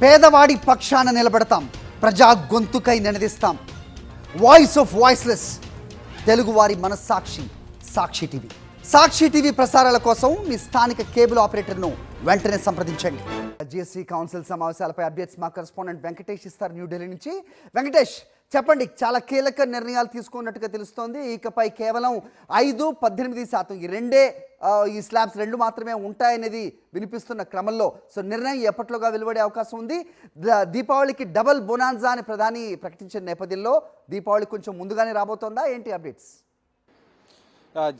పేదవాడి పక్షాన నిలబడతాం, ప్రజా గొంతుకై నినదిస్తాం. వాయిస్ ఆఫ్ వాయిస్లెస్, తెలుగువారి మనస్సాక్షి సాక్షి టీవీ. సాక్షి టీవీ ప్రసారాల కోసం మీ స్థానిక కేబుల్ ఆపరేటర్ను వెంటనే సంప్రదించండి. జిఎస్టీ కౌన్సిల్ సమావేశాలపై అప్డేట్స్ మా కరెస్పాండెంట్ వెంకటేష్ ఇస్తారు న్యూఢిల్లీ నుంచి. వెంకటేష్, చెప్పండి. చాలా కీలక నిర్ణయాలు తీసుకున్నట్టుగా తెలుస్తోంది. ఇకపై కేవలం 5-18% ఈ రెండే ఈ స్లాబ్స్ రెండు మాత్రమే ఉంటాయనేది వినిపిస్తున్న క్రమంలో సో నిర్ణయం ఎప్పట్లోగా వెలువడే అవకాశం ఉంది. దీపావళికి డబల్ బొనాన్జా అని ప్రధాని ప్రకటించిన నేపథ్యంలో దీపావళి కొంచెం ముందుగానే రాబోతోందా ఏంటి అప్డేట్స్?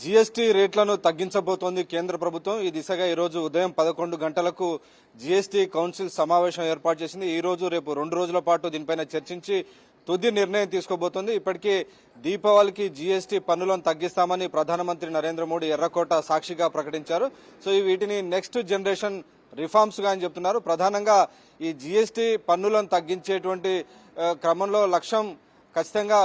జీఎస్టీ రేట్లను తగ్గించబోతోంది కేంద్ర ప్రభుత్వం. ఈ దిశగా ఈ రోజు ఉదయం 11 గంటలకు జీఎస్టీ కౌన్సిల్ సమావేశం ఏర్పాటు చేసింది. ఈ రోజు రేపు 2 రోజుల పాటు దీనిపైన చర్చించి తుది నిర్ణయం తీసుకోబోతోంది. ఇప్పటికే దీపావళికి జీఎస్టీ పన్నులను తగ్గిస్తామని ప్రధానమంత్రి నరేంద్ర మోడీ ఎర్రకోట సాక్షిగా ప్రకటించారు. సో వీటిని నెక్స్ట్ జనరేషన్ రిఫార్మ్స్ గా అని చెప్తున్నారు. ప్రధానంగా ఈ జీఎస్టీ పన్నులను తగ్గించేటువంటి క్రమంలో లక్ష్యం ఖచ్చితంగా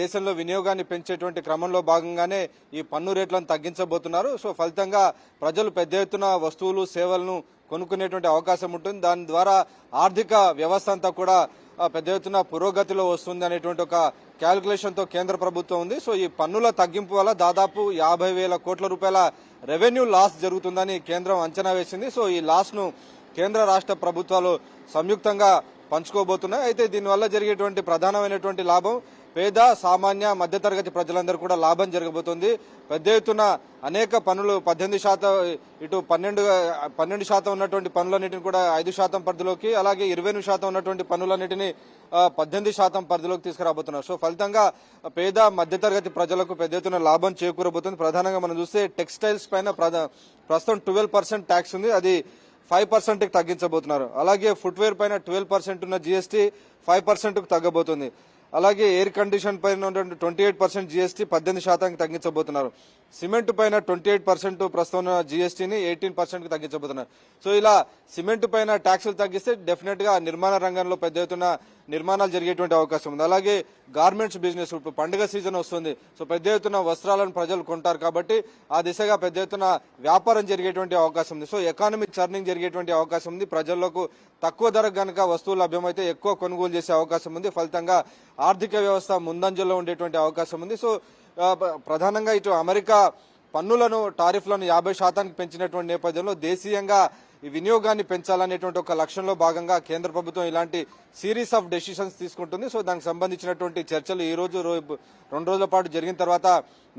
దేశంలో వినియోగాన్ని పెంచేటువంటి క్రమంలో భాగంగానే ఈ పన్ను రేట్లను తగ్గించబోతున్నారు. సో ఫలితంగా ప్రజలు పెద్ద ఎత్తున వస్తువులు సేవలను కొనుక్కునేటువంటి అవకాశం ఉంటుంది. దాని ద్వారా ఆర్థిక వ్యవస్థ అంతా కూడా పెద్ద ఎత్తున పురోగతిలో వస్తుంది అనేటువంటి ఒక క్యాల్కులేషన్ తో కేంద్ర ప్రభుత్వం ఉంది. సో ఈ పన్నుల తగ్గింపు వల్ల దాదాపు 50,000 కోట్ల రూపాయల రెవెన్యూ లాస్ జరుగుతుందని కేంద్రం అంచనా వేసింది. సో ఈ లాస్ ను కేంద్ర రాష్ట్ర ప్రభుత్వాలు సంయుక్తంగా పంచుకోబోతున్నాయి. అయితే దీనివల్ల జరిగేటువంటి ప్రధానమైనటువంటి లాభం పేద సామాన్య మధ్యతరగతి ప్రజలందరూ కూడా లాభం జరగబోతుంది. పెద్ద ఎత్తున అనేక పన్నులు 18% ఇటు 12% ఉన్నటువంటి పన్నులన్నింటినీ కూడా 5% పరిధిలోకి, అలాగే 28% ఉన్నటువంటి పన్నులన్నింటినీ 18% పరిధిలోకి తీసుకురాబోతున్నారు. సో ఫలితంగా పేద మధ్యతరగతి ప్రజలకు పెద్ద ఎత్తున లాభం చేకూరబోతుంది. ప్రధానంగా మనం చూస్తే టెక్స్టైల్స్ పైన ప్రస్తుతం 12% ట్యాక్స్ ఉంది, అది 5% కి తగ్గించబోతున్నారు. అలాగే ఫుట్వేర్ పైన 12% ఉన్న జీఎస్టీ 5% కు తగ్గబోతుంది. అలాగే ఎయిర్ కండిషన్ పైన 28% జీఎస్టీ 18% తగ్గించబోతున్నారు. సిమెంట్ పైన 28% ప్రస్తుతం ఉన్న జీఎస్టీని 18% కి తగ్గించబోతున్నారు. సో ఇలా సిమెంట్ పైన ట్యాక్సులు తగ్గిస్తే డెఫినెట్ గా నిర్మాణ రంగంలో పెద్ద ఎత్తున నిర్మాణాలు జరిగేటువంటి అవకాశం ఉంది. అలాగే గార్మెంట్స్ బిజినెస్, ఇప్పుడు పండుగ సీజన్ వస్తుంది. సో పెద్ద ఎత్తున వస్త్రాలను ప్రజలు కొంటారు కాబట్టి ఆ దిశగా పెద్ద ఎత్తున వ్యాపారం జరిగేటువంటి అవకాశం ఉంది. సో ఎకానమిక్ చర్నింగ్ జరిగేటువంటి అవకాశం ఉంది. ప్రజలకు తక్కువ ధరకు గనక వస్తువులు లభ్యమైతే ఎక్కువ కొనుగోలు చేసే అవకాశం ఉంది. ఫలితంగా ఆర్థిక వ్యవస్థ ముందంజలో ఉండేటువంటి అవకాశం ఉంది. సో ప్రధానంగా ఇటు అమెరికా పన్నులను టారిఫ్లను 50% పెంచినటువంటి నేపథ్యంలో దేశీయంగా ఈ వినియోగాన్ని పెంచాలనేటువంటి ఒక లక్ష్యంలో భాగంగా కేంద్ర ప్రభుత్వం ఇలాంటి సిరీస్ ఆఫ్ డెసిషన్స్ తీసుకుంటుంది. సో దానికి సంబంధించినటువంటి చర్చలు ఈ రోజు 2 రోజుల పాటు జరిగిన తర్వాత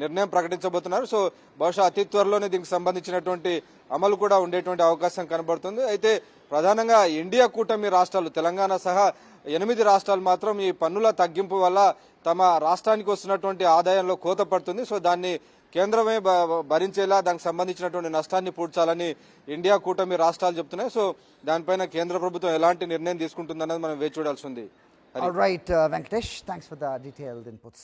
నిర్ణయం ప్రకటించబోతున్నారు. సో బహుశా అతి త్వరలోనే దీనికి సంబంధించినటువంటి అమలు కూడా ఉండేటువంటి అవకాశం కనబడుతుంది. అయితే ప్రధానంగా ఇండియా కూటమి రాష్ట్రాలు తెలంగాణ సహా 8 రాష్ట్రాలు మాత్రం ఈ పన్నుల తగ్గింపు వల్ల తమ రాష్ట్రానికి వస్తున్నటువంటి ఆదాయంలో కోత పడుతుంది. సో దాన్ని కేంద్రమే భరించేలా దానికి సంబంధించినటువంటి నష్టాన్ని పూడ్చాలని ఇండియా కూటమి రాష్ట్రాలు చెప్తున్నాయి. సో దానిపైన కేంద్ర ప్రభుత్వం ఎలాంటి నిర్ణయం తీసుకుంటుందన్నది మనం వేచి చూడాల్సి ఉంది. All right, Venkatesh, thanks for the detailed inputs.